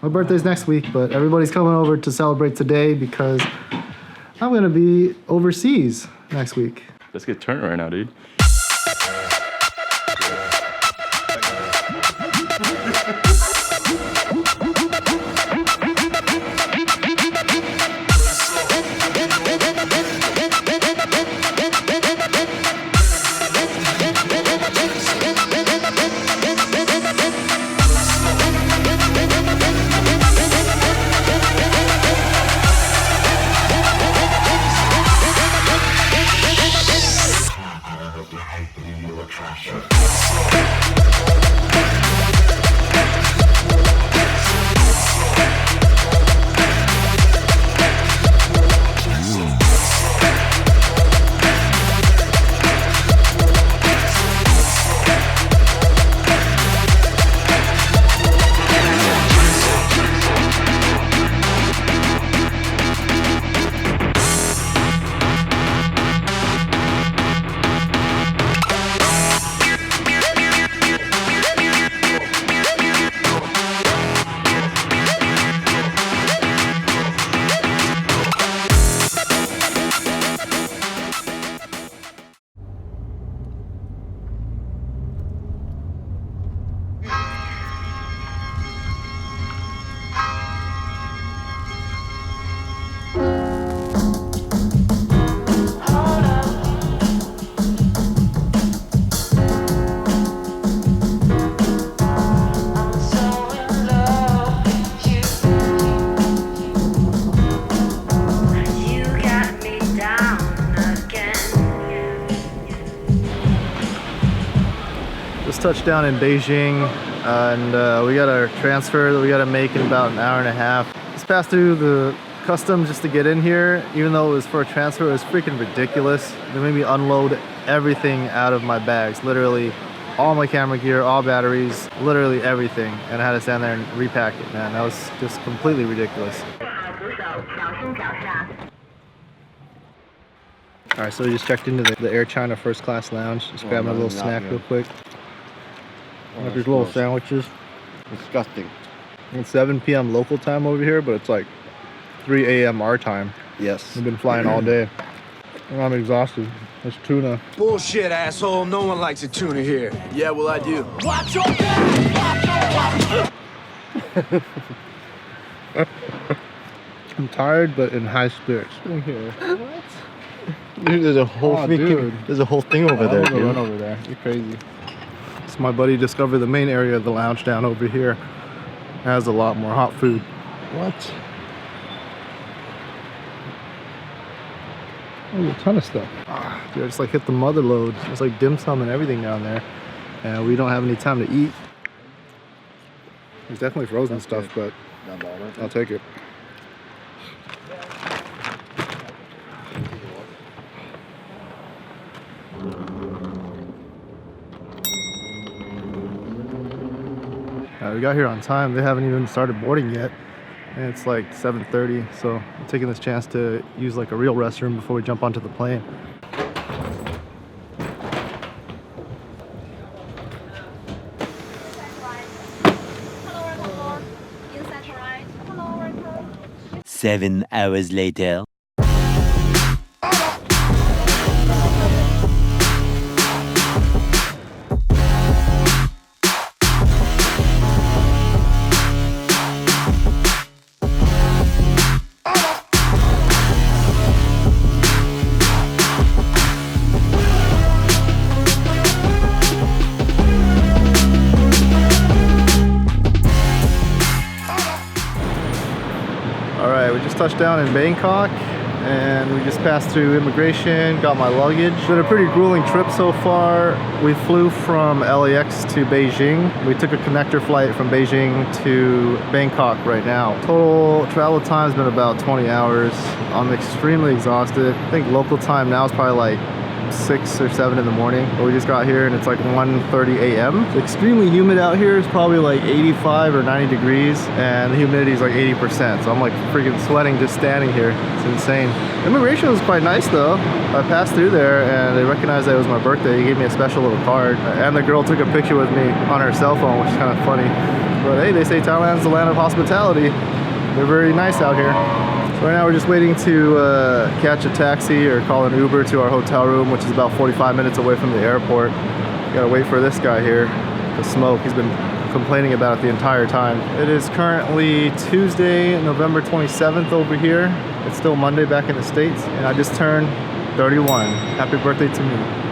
My birthday's next week, but everybody's coming over to celebrate today because I'm gonna be overseas next week. Let's get turned right now, dude. Touched down in Beijing, and we got our transfer that we got to make in about an hour and a half. Just passed through the customs just to get in here. Even though it was for a transfer, it was freaking ridiculous. They made me unload everything out of my bags, literally all my camera gear, all batteries, literally everything, and I had to stand there and repack it. Man, that was just completely ridiculous. All right, so we just checked into the Air China first class lounge. Just grabbed my little snack real quick. Like these little sandwiches. Disgusting. It's 7 p.m. local time over here, but it's like 3 a.m. our time. Yes. We've been flying all day. And I'm exhausted. There's tuna. Bullshit, asshole. No one likes a tuna here. Yeah, well, I do. Watch your back! Watch your back! I'm tired, but in high spirits. Here. What? Dude, there's a whole there's a whole thing over there, dude. Run over there. You're crazy. So my buddy discovered the main area of the lounge down over here. It has a lot more hot food. What? Oh, a ton of stuff. Dude, I just like hit the mother load. There's like dim sum and everything down there. And we don't have any time to eat. There's definitely frozen stuff, but I'll take it. We got here on time. They haven't even started boarding yet, and it's like 7:30, so I'm taking this chance to use like a real restroom before we jump onto the plane. Hello, 7 hours later. Alright, we just touched down in Bangkok and we just passed through immigration, got my luggage. It's been a pretty grueling trip so far. We flew from LAX to Beijing. We took a connector flight from Beijing to Bangkok right now. Total travel time has been about 20 hours. I'm extremely exhausted. I think local time now is probably like 6 or 7 in the morning, but we just got here and it's like 1:30 a.m. It's extremely humid out here. It's probably like 85 or 90 degrees and the humidity is like 80%, so I'm like freaking sweating just standing here. It's insane. Immigration was quite nice though. I passed through there and they recognized that it was my birthday. They gave me a special little card and the girl took a picture with me on her cell phone, which is kind of funny. But hey, they say Thailand's the land of hospitality. They're very nice out here. So right now we're just waiting to catch a taxi or call an Uber to our hotel room, which is about 45 minutes away from the airport. Gotta wait for this guy here to smoke. He's been complaining about it the entire time. It is currently Tuesday, November 27th over here. It's still Monday back in the States, and I just turned 31. Happy birthday to me.